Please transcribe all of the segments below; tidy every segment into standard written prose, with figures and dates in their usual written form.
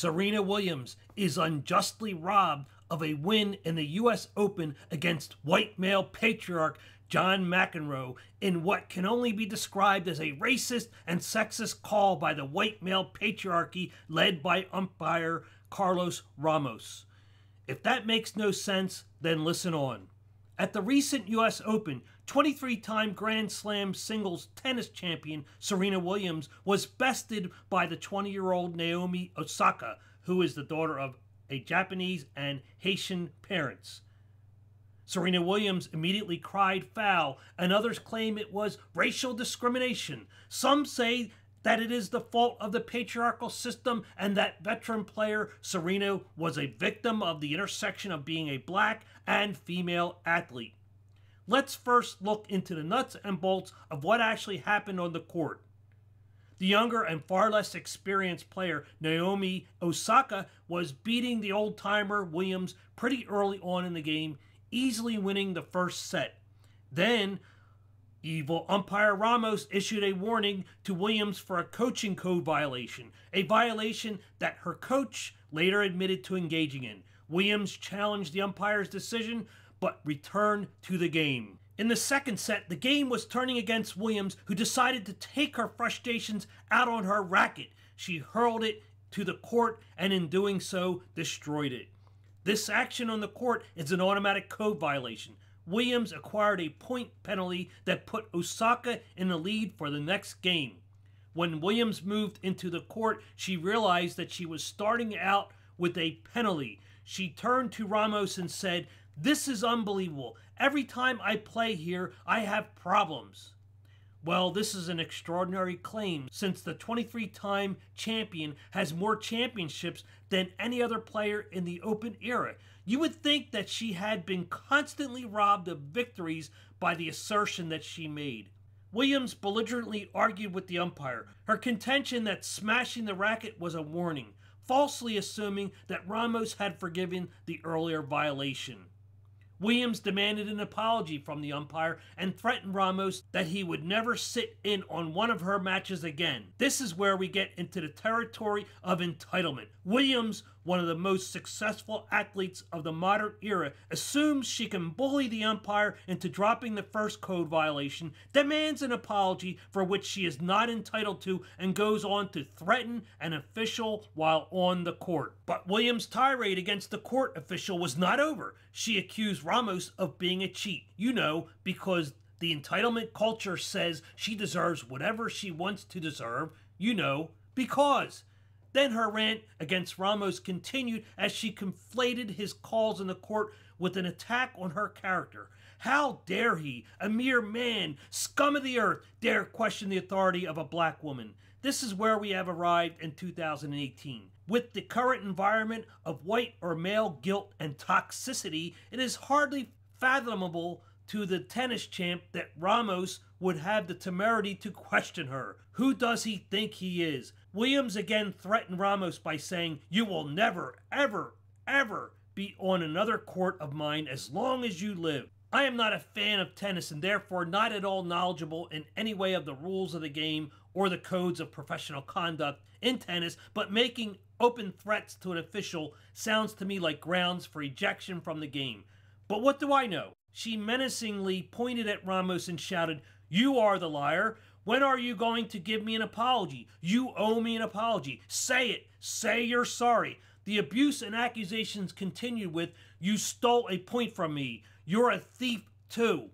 Serena Williams is unjustly robbed of a win in the U.S. Open against white male patriarch John McEnroe in what can only be described as a racist and sexist call by the white male patriarchy led by umpire Carlos Ramos. If that makes no sense, then listen on. At the recent U.S. Open, 23-time Grand Slam singles tennis champion Serena Williams was bested by the 20-year-old Naomi Osaka, who is the daughter of a Japanese and Haitian parents. Serena Williams immediately cried foul, and others claim it was racial discrimination. Some say that it is the fault of the patriarchal system and that veteran player Serena was a victim of the intersection of being a black and female athlete. Let's first look into the nuts and bolts of what actually happened on the court. The younger and far less experienced player, Naomi Osaka, was beating the old-timer Williams pretty early on in the game, easily winning the first set. Then, evil umpire Ramos issued a warning to Williams for a coaching code violation, a violation that her coach later admitted to engaging in. Williams challenged the umpire's decision, but returned to the game. In the second set, the game was turning against Williams, who decided to take her frustrations out on her racket. She hurled it to the court and in doing so, destroyed it. This action on the court is an automatic code violation. Williams acquired a point penalty that put Osaka in the lead for the next game. When Williams moved into the court, she realized that she was starting out with a penalty. She turned to Ramos and said, "This is unbelievable. Every time I play here, I have problems." Well, this is an extraordinary claim, since the 23-time champion has more championships than any other player in the Open era. You would think that she had been constantly robbed of victories by the assertion that she made. Williams belligerently argued with the umpire, her contention that smashing the racket was a warning, falsely assuming that Ramos had forgiven the earlier violation. Williams demanded an apology from the umpire and threatened Ramos that he would never sit in on one of her matches again. This is where we get into the territory of entitlement. Williams, one of the most successful athletes of the modern era, assumes she can bully the umpire into dropping the first code violation, demands an apology for which she is not entitled to, and goes on to threaten an official while on the court. But Williams' tirade against the court official was not over. She accused Ramos of being a cheat. You know, because the entitlement culture says she deserves whatever she wants to deserve. You know, because. Then her rant against Ramos continued as she conflated his calls in the court with an attack on her character. How dare he, a mere man, scum of the earth, dare question the authority of a black woman? This is where we have arrived in 2018. With the current environment of white or male guilt and toxicity, it is hardly fathomable to the tennis champ that Ramos would have the temerity to question her. Who does he think he is? Williams again threatened Ramos by saying, "You will never, ever, ever be on another court of mine as long as you live." I am not a fan of tennis and therefore not at all knowledgeable in any way of the rules of the game or the codes of professional conduct in tennis, but making open threats to an official sounds to me like grounds for ejection from the game. But what do I know? She menacingly pointed at Ramos and shouted, "You are the liar. When are you going to give me an apology? You owe me an apology. Say it. Say you're sorry." The abuse and accusations continued with, "You stole a point from me. You're a thief too."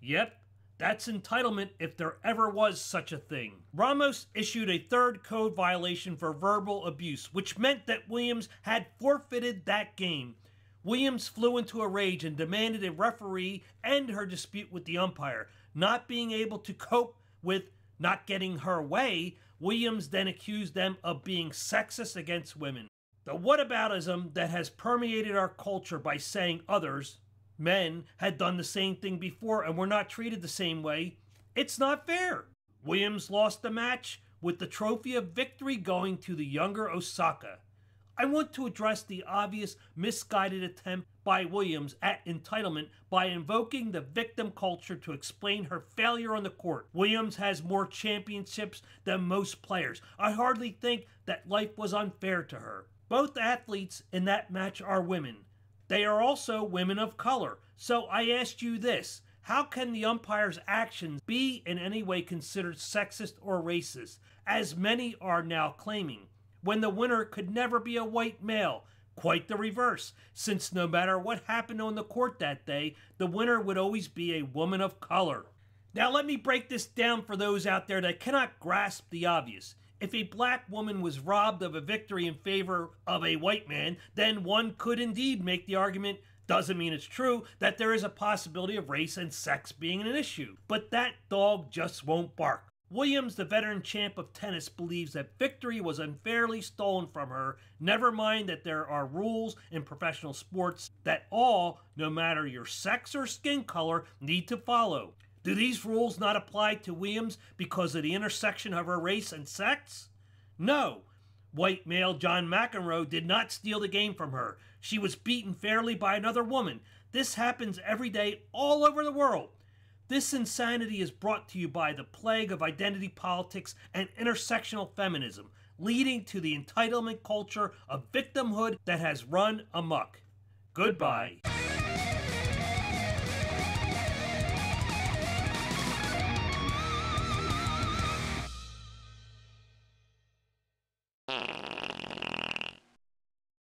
Yep, that's entitlement if there ever was such a thing. Ramos issued a third code violation for verbal abuse, which meant that Williams had forfeited that game. Williams flew into a rage and demanded a referee end her dispute with the umpire. Not being able to cope with not getting her way, Williams then accused them of being sexist against women. The whataboutism that has permeated our culture by saying others, men, had done the same thing before and were not treated the same way, it's not fair. Williams lost the match, with the trophy of victory going to the younger Osaka. I want to address the obvious misguided attempt by Williams at entitlement by invoking the victim culture to explain her failure on the court. Williams has more championships than most players. I hardly think that life was unfair to her. Both athletes in that match are women. They are also women of color. So I asked you this: how can the umpire's actions be in any way considered sexist or racist, as many are now claiming, when the winner could never be a white male? Quite the reverse, since no matter what happened on the court that day, the winner would always be a woman of color. Now let me break this down for those out there that cannot grasp the obvious. If a black woman was robbed of a victory in favor of a white man, then one could indeed make the argument, doesn't mean it's true, that there is a possibility of race and sex being an issue. But that dog just won't bark. Williams, the veteran champ of tennis, believes that victory was unfairly stolen from her. Never mind that there are rules in professional sports that all, no matter your sex or skin color, need to follow. Do these rules not apply to Williams because of the intersection of her race and sex? No. White male John McEnroe did not steal the game from her. She was beaten fairly by another woman. This happens every day all over the world. This insanity is brought to you by the plague of identity politics and intersectional feminism, leading to the entitlement culture of victimhood that has run amok. Goodbye.